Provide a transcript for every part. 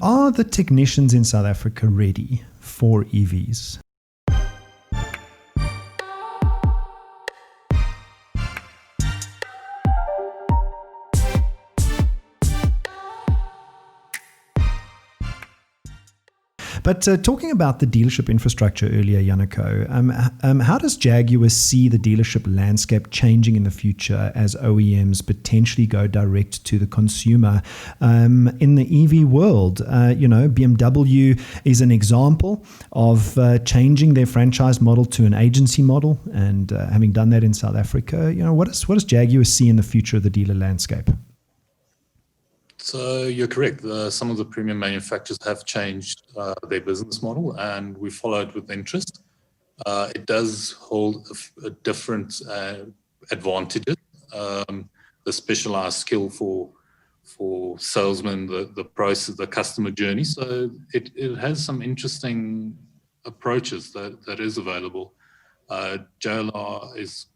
Are the technicians in South Africa ready for EVs? But talking about the dealership infrastructure earlier, Janiko, how does Jaguar see the dealership landscape changing in the future as OEMs potentially go direct to the consumer in the EV world? BMW is an example of changing their franchise model to an agency model, and having done that in South Africa, what does Jaguar see in the future of the dealer landscape? So you're correct. Some of the premium manufacturers have changed their business model, and we followed with interest. It does hold a different advantages. The specialized skill for salesmen, the process, the customer journey. So it has some interesting approaches that is available. JLR is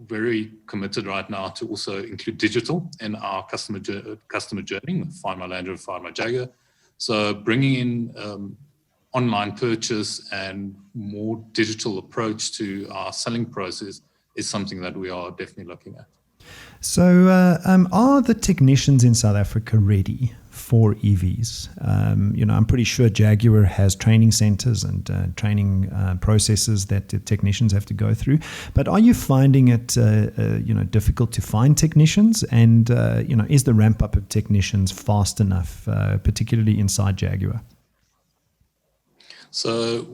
very committed right now to also include digital in our customer journey, Find My Land Rover, Find My Jaguar. So bringing in online purchase and more digital approach to our selling process is something that we are definitely looking at. So are the technicians in South Africa ready for EVs? I'm pretty sure Jaguar has training centers and training processes that the technicians have to go through. But are you finding it difficult to find technicians? And is the ramp up of technicians fast enough, particularly inside Jaguar? So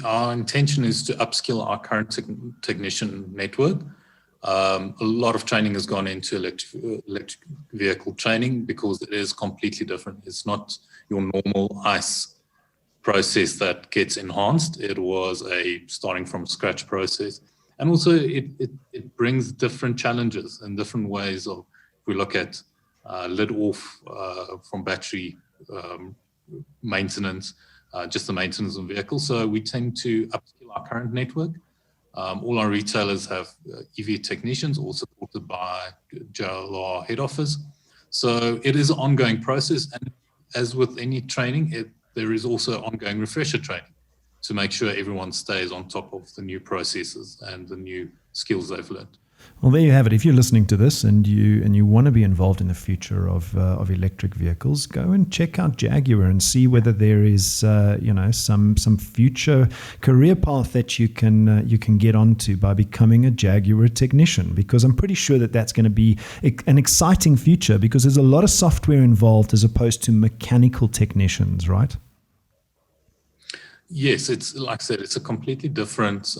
our intention is to upskill our current technician network. A lot of training has gone into electric vehicle training because it is completely different. It's not your normal ICE process that gets enhanced. It was a starting from scratch process. And also it brings different challenges and different ways of, if we look at lid off from battery maintenance, just the maintenance of vehicles. So we tend to upskill our current network. All our retailers have EV technicians, all supported by JLR head office. So it is an ongoing process. And as with any training, there is also ongoing refresher training to make sure everyone stays on top of the new processes and the new skills they've learned. Well, there you have it. If you're listening to this and you want to be involved in the future of electric vehicles, go and check out Jaguar and see whether there is some future career path that you can get onto by becoming a Jaguar technician. Because I'm pretty sure that that's going to be an exciting future, because there's a lot of software involved as opposed to mechanical technicians, right? Yes, it's like I said, it's a completely different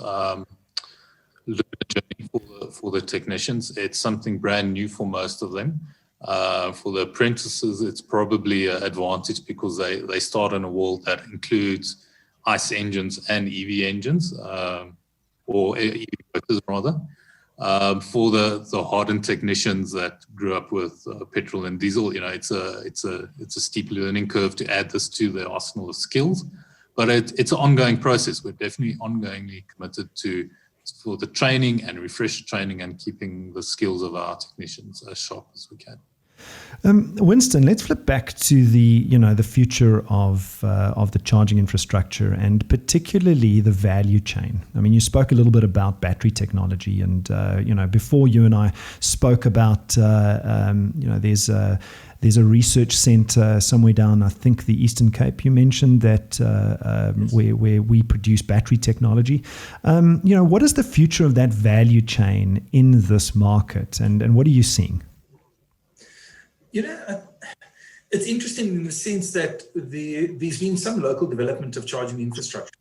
journey for the technicians. It's something brand new for most of them. For the apprentices, it's probably an advantage because they start in a world that includes ICE engines and EV engines, or EV motors rather. For the hardened technicians that grew up with petrol and diesel, it's a steep learning curve to add this to their arsenal of skills. But it's an ongoing process. We're definitely ongoingly committed for the training and refresh training and keeping the skills of our technicians as sharp as we can. Winston, let's flip back to the future of the charging infrastructure, and particularly the value chain. I mean, you spoke a little bit about battery technology, and before you and I spoke about there's a research center somewhere down, I think, the Eastern Cape. You mentioned that where we produce battery technology. What is the future of that value chain in this market, and what are you seeing? It's interesting in the sense that there's been some local development of charging infrastructure.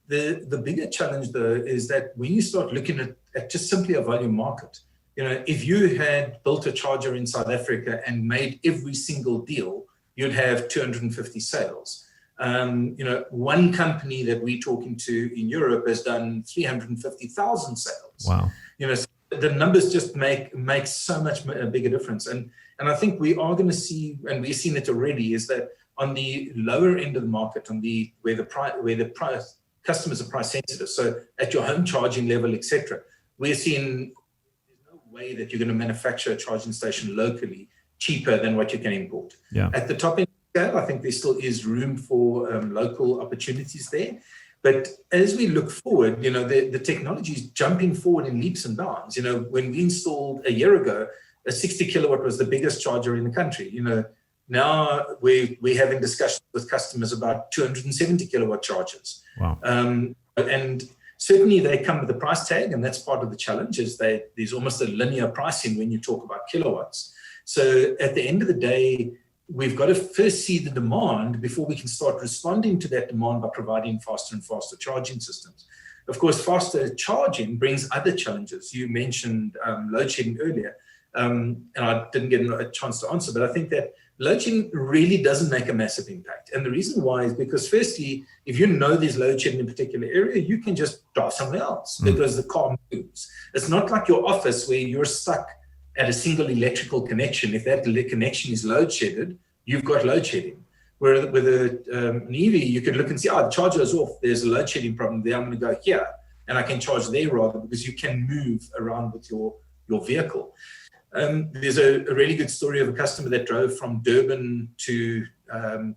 The bigger challenge, though, is that when you start looking at just simply a volume market, if you had built a charger in South Africa and made every single deal, you'd have 250 sales. One company that we're talking to in Europe has done 350,000 sales. Wow. So the numbers just make so much a bigger difference. And I think we are going to see, and we've seen it already, is that on the lower end of the market, where the price customers are price sensitive, so at your home charging level, etc., we're seeing there's no way that you're going to manufacture a charging station locally cheaper than what you can import. Yeah. At the top end scale. I think there still is room for local opportunities there. But as we look forward, the technology is jumping forward in leaps and bounds. When we installed a year ago, a 60 kilowatt was the biggest charger in the country. Now we're having discussions with customers about 270 kilowatt chargers. Wow. And certainly they come with a price tag, and that's part of the challenge, is that there's almost a linear pricing when you talk about kilowatts. So at the end of the day, we've got to first see the demand before we can start responding to that demand by providing faster and faster charging systems. Of course, faster charging brings other challenges. You mentioned load shedding earlier, and I didn't get a chance to answer, but I think that load shedding really doesn't make a massive impact. And the reason why is because, firstly, if you know there's load shedding in a particular area, you can just drive somewhere else because the car moves. It's not like your office where you're stuck at a single electrical connection. If that connection is load shedded, you've got load shedding. Where with an EV, you can look and see, the charger is off. There's a load shedding problem there. I'm going to go here, and I can charge there rather, because you can move around with your vehicle. There's a really good story of a customer that drove from Durban to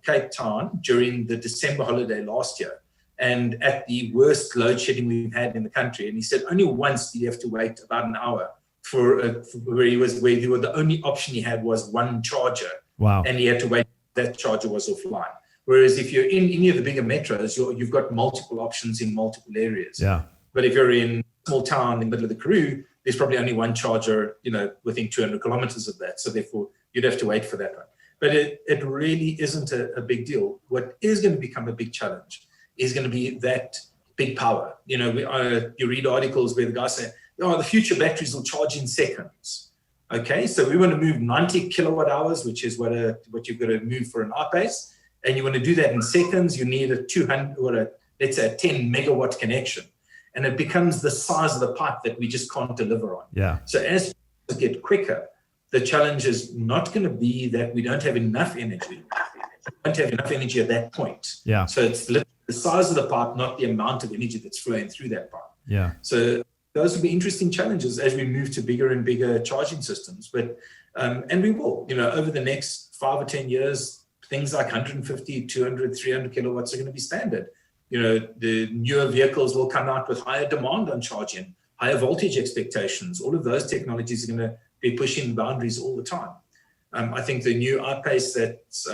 Cape Town during the December holiday last year, and at the worst load shedding we've had in the country. And he said only once did he have to wait about an hour where the only option he had was one charger. Wow. And he had to wait. That charger was offline. Whereas if you're in any of the bigger metros, you've got multiple options in multiple areas. Yeah. But if you're in a small town in the middle of the Karoo, there's probably only one charger, within 200 kilometers of that. So therefore, you'd have to wait for that one. But it really isn't a big deal. What is going to become a big challenge is going to be that big power. You read articles where the guys say, the future batteries will charge in seconds. Okay, so we want to move 90 kilowatt hours, which is what you've got to move for an I-Pace. And you want to do that in seconds, you need a 200 or let's say a 10 megawatt connection. And it becomes the size of the pipe that we just can't deliver on. Yeah. So as we get quicker, the challenge is not going to be that we don't have enough energy. We don't have enough energy at that point. Yeah. So it's the size of the pipe, not the amount of energy that's flowing through that pipe. Yeah. So those will be interesting challenges as we move to bigger and bigger charging systems. But and we will, over the next 5 or 10 years, things like 150, 200, 300 kilowatts are going to be standard. The newer vehicles will come out with higher demand on charging, higher voltage expectations. All of those technologies are going to be pushing boundaries all the time. I think the new I-Pace that's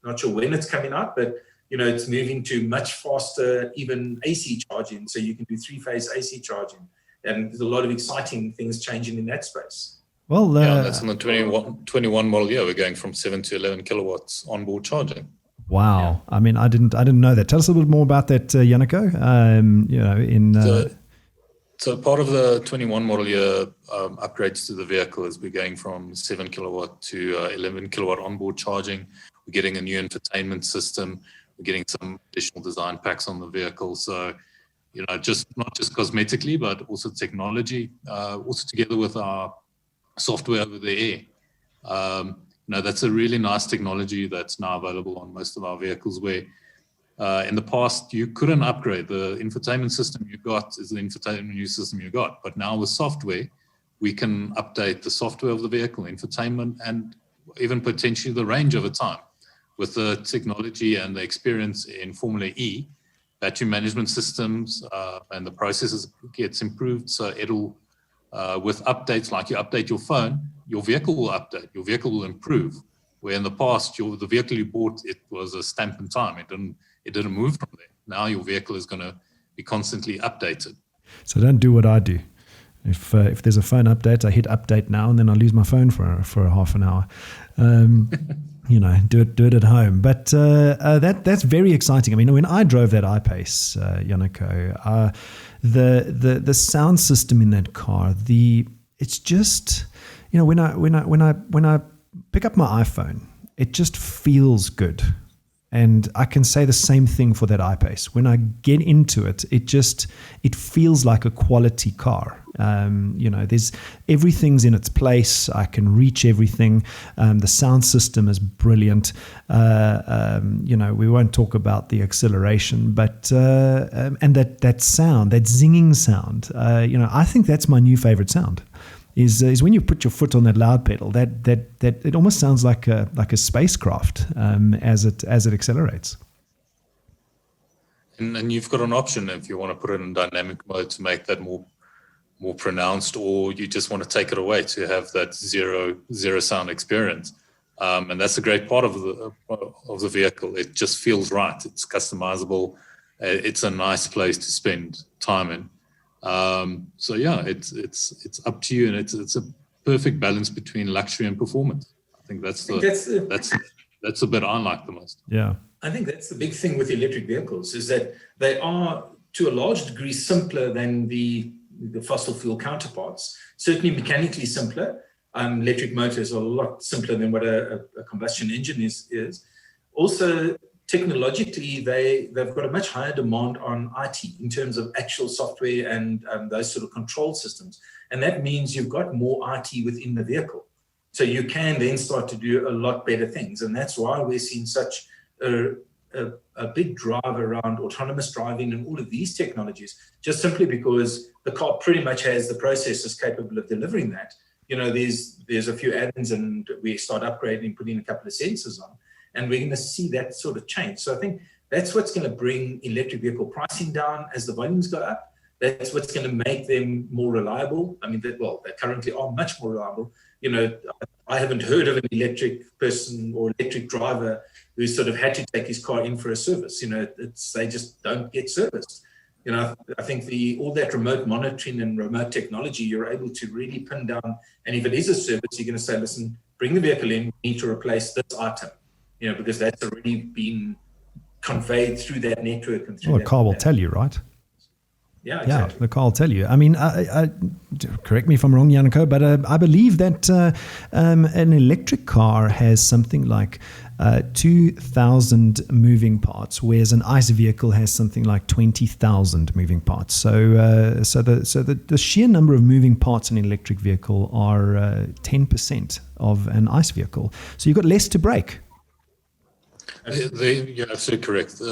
not sure when it's coming out, but it's moving to much faster, even AC charging. So you can do 3-phase AC charging. And there's a lot of exciting things changing in that space. Well, that's on the 21 model year. We're going from 7 to 11 kilowatts onboard charging. Wow. Yeah. I mean, I didn't know that. Tell us a little bit more about that, Janneke. So part of the 21 model year upgrades to the vehicle is we're going from 7 kilowatt to 11 kilowatt onboard charging. We're getting a new infotainment system. We're getting some additional design packs on the vehicle. So, just not just cosmetically, but also technology, also together with our software over the air. That's a really nice technology that's now available on most of our vehicles where in the past you couldn't upgrade. The infotainment system you got is the infotainment system you got. But now with software, we can update the software of the vehicle, infotainment, and even potentially the range over time. With the technology and the experience in Formula E, battery management systems and the processes gets improved. So it'll, with updates like you update your phone, your vehicle will update, your vehicle will improve. Where in the past, the vehicle you bought, it was a stamp in time. It didn't move from there. Now your vehicle is going to be constantly updated. So don't do what I do. If there's a phone update, I hit update now, and then I lose my phone for a half an hour. Do it at home. But that's very exciting. I mean, when I drove that I-Pace, Janneke, the sound system in that car, it's just, when I pick up my iPhone, it just feels good. And I can say the same thing for that I-Pace. When I get into it, it feels like a quality car. There's everything's in its place. I can reach everything. The sound system is brilliant. We won't talk about the acceleration, but and that sound, that zinging sound. I think that's my new favorite sound. is when you put your foot on that loud pedal, that it almost sounds like a spacecraft as it accelerates. And you've got an option if you want to put it in dynamic mode to make that more pronounced, or you just want to take it away to have that zero sound experience. And that's a great part of the vehicle. It just feels right. It's customizable. It's a nice place to spend time in. So yeah, it's up to you, and it's a perfect balance between luxury and performance. I think that's the bit I like the most. Yeah, I think that's the big thing with electric vehicles, is that they are to a large degree simpler than the fossil fuel counterparts. Certainly mechanically simpler. Electric motors are a lot simpler than what a combustion engine is. Also, technologically, they've got a much higher demand on IT in terms of actual software and those sort of control systems. And that means you've got more IT within the vehicle. So you can then start to do a lot better things. And that's why we're seeing such a big drive around autonomous driving and all of these technologies, just simply because the car pretty much has the processors capable of delivering that. You know, there's a few add-ins, and we start upgrading, putting a couple of sensors on, and we're going to see that sort of change. So I think that's what's going to bring electric vehicle pricing down as the volumes go up. That's what's going to make them more reliable. I mean, they currently are much more reliable. You know, I haven't heard of an electric person or electric driver who sort of had to take his car in for a service. You know, they just don't get serviced. You know, I think all that remote monitoring and remote technology, you're able to really pin down. And if it is a service, you're going to say, listen, bring the vehicle in, we need to replace this item, you know, because that's already been conveyed through that network. And through well, the car will tell you, right? Yeah, exactly. Yeah, the car will tell you. I mean, I correct me if I'm wrong, Janneke, but I believe that an electric car has something like 2,000 moving parts, whereas an ICE vehicle has something like 20,000 moving parts. So the sheer number of moving parts in an electric vehicle are 10% of an ICE vehicle. So you've got less to break. You're absolutely correct.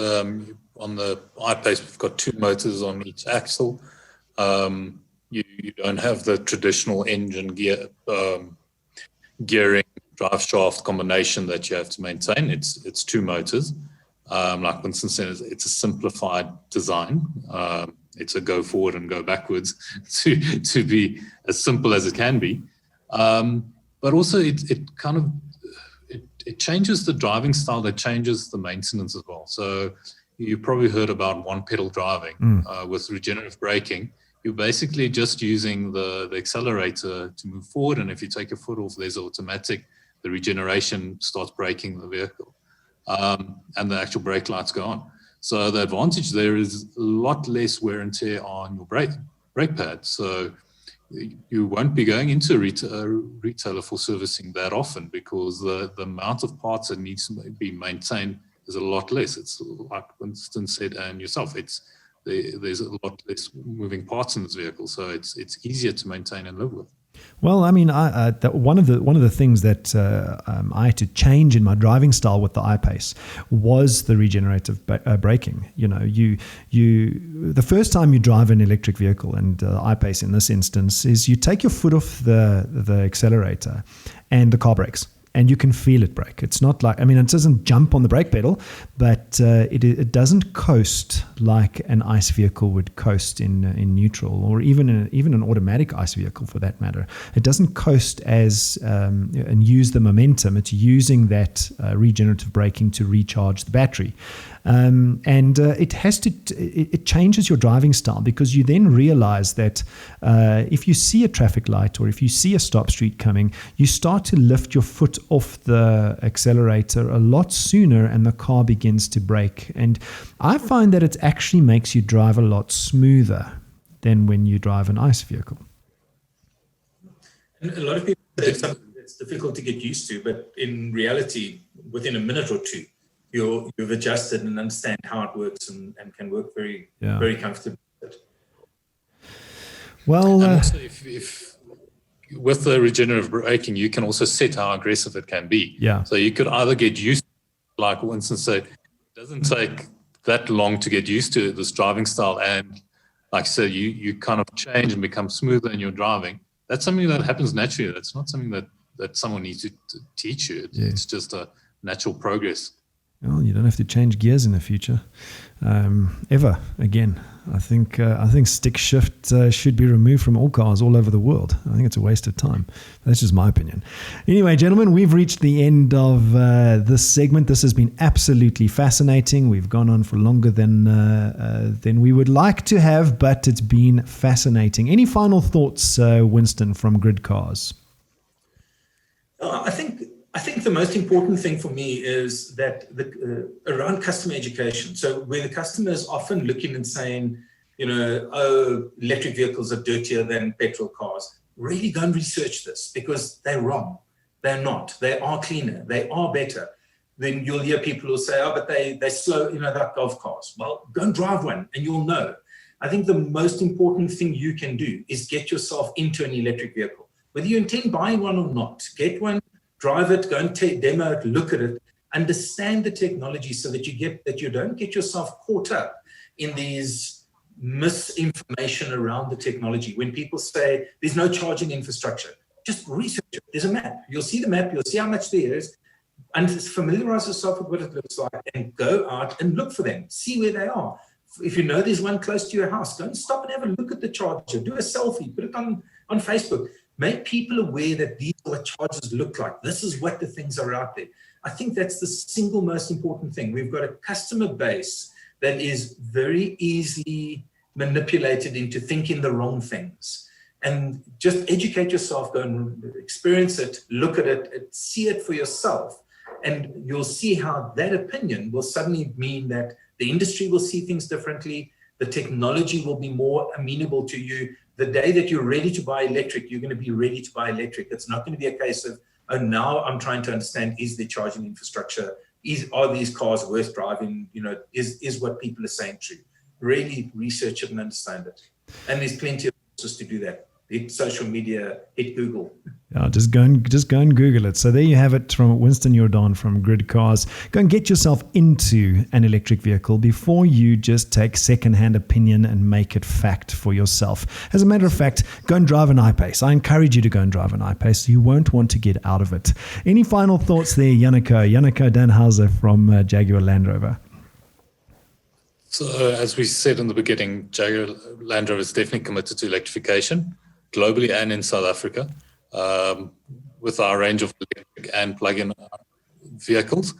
On the I-Pace, we've got two motors on each axle. You don't have the traditional engine gearing, drive shaft combination that you have to maintain. It's two motors. Like Winston said, it's a simplified design. It's a go forward and go backwards to be as simple as it can be. But also it kind of it changes the driving style. That changes the maintenance as well. So you've probably heard about one pedal driving with regenerative braking. You're basically just using the accelerator to move forward, and if you take your foot off, there's automatic. The regeneration starts braking the vehicle, and the actual brake lights go on. So the advantage there is a lot less wear and tear on your brake pad. So you won't be going into a retailer for servicing that often, because the amount of parts that needs to be maintained is a lot less. It's like Winston said and yourself, there's a lot less moving parts in this vehicle, so it's easier to maintain and live with. Well, I mean, one of the things that I had to change in my driving style with the I-Pace was the regenerative braking. You know, the first time you drive an electric vehicle, and I-Pace in this instance, is you take your foot off the accelerator, and the car brakes. And you can feel it brake. It's not like, I mean, it doesn't jump on the brake pedal, but it doesn't coast like an ICE vehicle would coast in neutral, or even an automatic ICE vehicle for that matter. It doesn't coast and use the momentum. It's using that regenerative braking to recharge the battery. It changes your driving style, because you then realize that if you see a traffic light or if you see a stop street coming, you start to lift your foot off the accelerator a lot sooner, and the car begins to brake. And I find that it actually makes you drive a lot smoother than when you drive an ICE vehicle. And a lot of people say it's difficult to get used to, but in reality, within a minute or two, you've adjusted and understand how it works and can work very comfortably. Well, and also if with the regenerative braking, you can also set how aggressive it can be. Yeah. So you could either get used, like Winston said, it doesn't take that long to get used to this driving style, and like I said, you kind of change and become smoother in your driving, that's something that happens naturally. That's not something that someone needs to teach you. It's just a natural progress. Well, you don't have to change gears in the future, ever again. I think stick shift should be removed from all cars all over the world. I think it's a waste of time. That's just my opinion. Anyway, gentlemen, we've reached the end of this segment. This has been absolutely fascinating. We've gone on for longer than we would like to have, but it's been fascinating. Any final thoughts, Winston, from Grid Cars? I think the most important thing for me is that around customer education. So where the customer is often looking and saying, oh, electric vehicles are dirtier than petrol cars. Really go and research this, because they're wrong. They're not. They are cleaner. They are better. Then you'll hear people who say, oh, but they're slow, they're golf cars. Well, go and drive one and you'll know. I think the most important thing you can do is get yourself into an electric vehicle. Whether you intend buying one or not, get one, drive it, go and demo it, look at it, understand the technology so that you don't get yourself caught up in these misinformation around the technology. When people say there's no charging infrastructure, just research it. There's a map. You'll see the map. You'll see how much there is, and familiarize yourself with what it looks like, and go out and look for them. See where they are. If you know there's one close to your house, go and stop and have a look at the charger. Do a selfie. Put it on Facebook. Make people aware that these are what chargers look like. This is what the things are out there. I think that's the single most important thing. We've got a customer base that is very easily manipulated into thinking the wrong things. And just educate yourself, go and experience it, look at it, see it for yourself. And you'll see how that opinion will suddenly mean that the industry will see things differently. The technology will be more amenable to you. The day that you're ready to buy electric, you're going to be ready to buy electric. It's not going to be a case of, oh, now I'm trying to understand, is the charging infrastructure, are these cars worth driving? Is what people are saying true? Really research it and understand it. And there's plenty of resources to do that. Hit social media, hit Google. Yeah, just go and Google it. So there you have it from Winston Jordan from Grid Cars. Go and get yourself into an electric vehicle before you just take secondhand opinion and make it fact for yourself. As a matter of fact, go and drive an I-Pace. I encourage you to go and drive an I-Pace. You won't want to get out of it. Any final thoughts there, Janneke Danhauser from Jaguar Land Rover? So as we said in the beginning, Jaguar Land Rover is definitely committed to electrification, globally and in South Africa, with our range of electric and plug-in vehicles.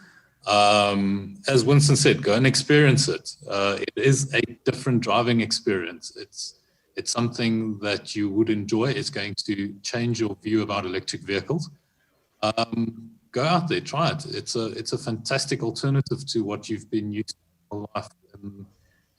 As Winston said, go and experience it. It is a different driving experience. It's something that you would enjoy. It's going to change your view about electric vehicles. Go out there, try it. It's a fantastic alternative to what you've been used to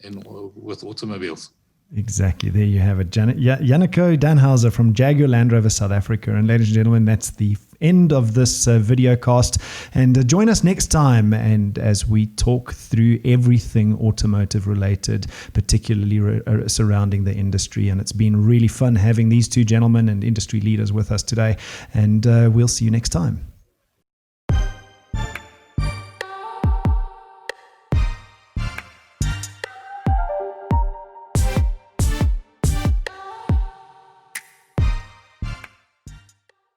in life with automobiles. Exactly. There you have it. Janneke Danhauser from Jaguar Land Rover South Africa. And ladies and gentlemen, that's the end of this video cast. And join us next time, and as we talk through everything automotive related, particularly surrounding the industry. And it's been really fun having these two gentlemen and industry leaders with us today. And we'll see you next time.